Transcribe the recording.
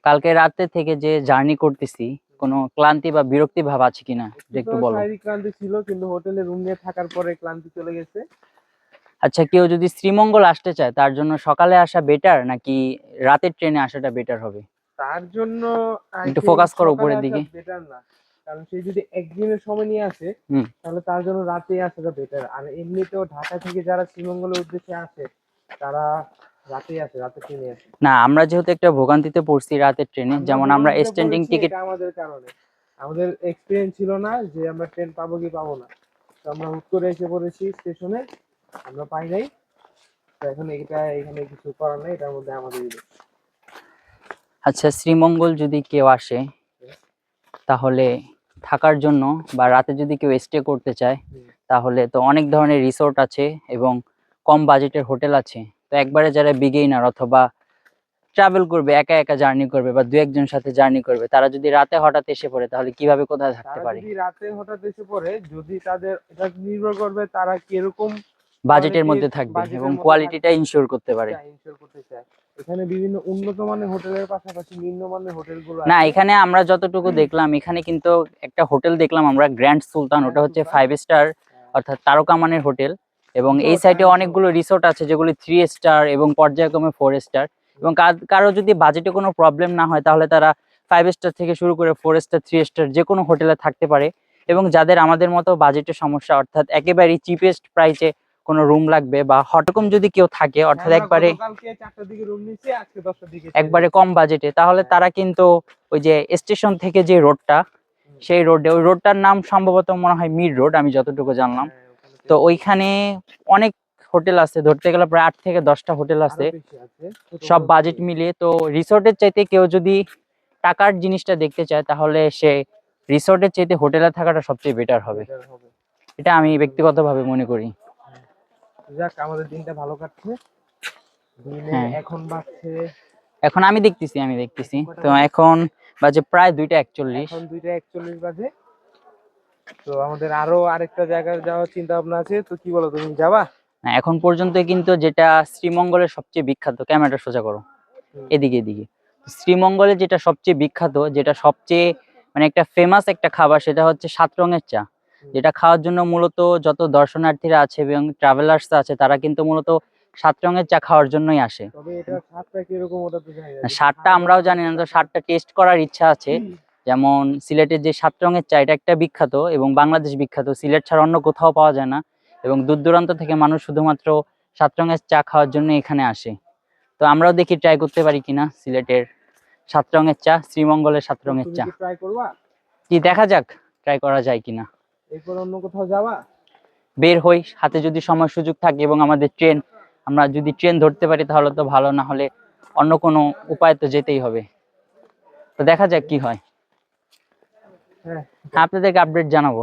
কালকে রাতে থেকে যে জার্নি করতেছি, কোনো ক্লান্তি বা বিরক্তি ভাব আছে কিনা একটু বলো। শারীরিক ক্লান্তি ছিল, কিন্তু হোটেলে রুম নিয়ে থাকার পরে ক্লান্তি চলে গেছে। আচ্ছা, কেউ যদি শ্রীমঙ্গল আসতে চায় তার জন্য সকালে আসা বেটার নাকি রাতের ট্রেনে আসাটা বেটার হবে? তার জন্য একটু ফোকাস করো উপরের আসা দিকে। বেটার না, কারণ সে যদি একদিনের সময় নিয়ে আসে তাহলে তার জন্য রাতে আসাটা বেটার। আর এমনিতেও ঢাকা থেকে যারা শ্রীমঙ্গলের উদ্দেশ্যে আসে তারা রাতে আসে, রাতে ট্রেনে আসে। না, আমরা যেহেতু একটা ভোগান্তিতে পড়ছি রাতের ট্রেনে, যেমন আমরা স্ট্যান্ডিং টিকিট, আমাদের কারণে আমাদের এক্সপিরিয়েন্স ছিল না যে আমরা ট্রেন পাবো কি পাবো না, তো আমরা হুট করে এসে পড়েছি স্টেশনে, আমরা পাই নাই। তো এখন এখানে কিছু করার নাই, এটার মধ্যে আমাদের। আচ্ছা, শ্রীমঙ্গল যদি কেউ আসে তাহলে থাকার জন্য বা রাতে যদি কেউ স্টে করতে চায় তাহলে তো অনেক ধরনের রিসোর্ট আছে এবং কম বাজেটের হোটেল আছে। তো একবারে যারা বিগিনার অথবা ট্রাভেল করবে, একা একা জার্নি করবে বা দু একজন সাথে জার্নি করবে, তারা যদি রাতে হঠাৎ এসে পড়ে তাহলে কিভাবে কোথায় থাকতে পারে? যদি রাতে হঠাৎ এসে পড়ে, যদি তাদের, এটা নির্ভর করবে তারা কিরকম বাজেটের মধ্যে থাকবে এবং কোয়ালিটিটা ইনশিওর করতে পারে। এখানে বিভিন্ন উন্নত মানের হোটেলের পাশাপাশি নিম্নমানের হোটেলগুলো না, আছে। এখানে আমরা যতটুকু দেখলাম, এখানে কিন্তু একটা হোটেল দেখলাম আমরা, গ্র্যান্ড সুলতান, ওটা হচ্ছে 5 স্টার অর্থাৎ তারকা মানের হোটেল। এবং এই সাইডে অনেকগুলো রিসোর্ট আছে যেগুলি 3 স্টার এবং পর্যায়ক্রমে 4 স্টার। এবং কারো যদি বাজেটে কোনো প্রবলেম না হয় তাহলে তারা 5 স্টার থেকে শুরু করে 4 স্টার 3 স্টার যে কোনো হোটেলে থাকতে পারে। এবং যাদের আমাদের মতো বাজেটের সমস্যা, অর্থাৎ একেবারেই চিপেস্ট প্রাইসে কোনো রুম লাগবে বা হটকম যদি কেউ থাকে, অর্থাৎ একবারে কম বাজেটে, তাহলে তারা কিন্তু ওই যে স্টেশন থেকে যে রোডটা, সেই রোডে, ওই রোডটার নাম সম্ভবত মনে হয় মিড রোড, আমি যতটুকু জানলাম। তো ওইখানে অনেক হোটেল আছে, ধরতে গেলে প্রায় 8 থেকে 10টা হোটেল আছে, সব বাজেট মিলিয়ে। তো রিসোর্টের চাইতে কেউ যদি টাকার জিনিসটা দেখতে চায় তাহলে সে রিসোর্টের চাইতে হোটেলে থাকাটা সবচেয়ে বেটার হবে, এটা আমি ব্যক্তিগতভাবে মনে করি। যাক, আমাদের দিনটা ভালো কাটছে। এখন আমি দেখতেছি তো এখন বাজে প্রায় 2টা 41। এখন 2টা 41 বাজে। তো আমাদের আরো আরেকটা জায়গায় যাওয়ার চিন্তা ভাবনা আছে, তো কি বলো, তুমি যাবা? না, এখন পর্যন্ত কিন্তু যেটা শ্রীমঙ্গলের সবচেয়ে বিখ্যাত, ক্যামেরাটা সোজা করো, এদিকে এদিকে, শ্রীমঙ্গলে যেটা সবচেয়ে বিখ্যাত, যেটা সবচেয়ে মানে একটা ফেমাস একটা খাবার, সেটা হচ্ছে 7 রঙের চা। যেটা খাওয়ার জন্য মূলত যত দর্শনার্থীরা আছে এবং ট্রাভেলার্স আছে তারা কিন্তু মূলত 7 রঙের চা খাওয়ার জন্যই আসে। তবে এটা স্বাদটা কিরকম ওটা তো জানি না, স্বাদটা আমরাও জানি না, তো স্বাদটা টেস্ট করার ইচ্ছা আছে। যেমন সিলেটের যে 7 রঙের চা, এটা একটা বিখ্যাত এবং বাংলাদেশ বিখ্যাত, সিলেট ছাড়া অন্য কোথাও পাওয়া যায় না। এবং দূর দূরান্ত থেকে মানুষ শুধুমাত্র 7 রঙের চা খাওয়ার জন্য এখানে আসে। তো আমরাও দেখি ট্রাই করতে পারি কিনা সিলেটের 7 রঙের চা, শ্রীমঙ্গলের 7 রঙের চা। ট্রাই করবা? কি, দেখা যাক ট্রাই করা যায় কিনা। এরপর অন্য কোথাও যাবা? বের হই, হাতে যদি সময় সুযোগ থাকে এবং আমাদের ট্রেন, আমরা যদি ট্রেন ধরতে পারি তাহলে তো ভালো, না হলে অন্য কোনো উপায় তো যেতেই হবে। তো দেখা যাক কি হয়। আপনাদেরকে আপডেট জানাবো।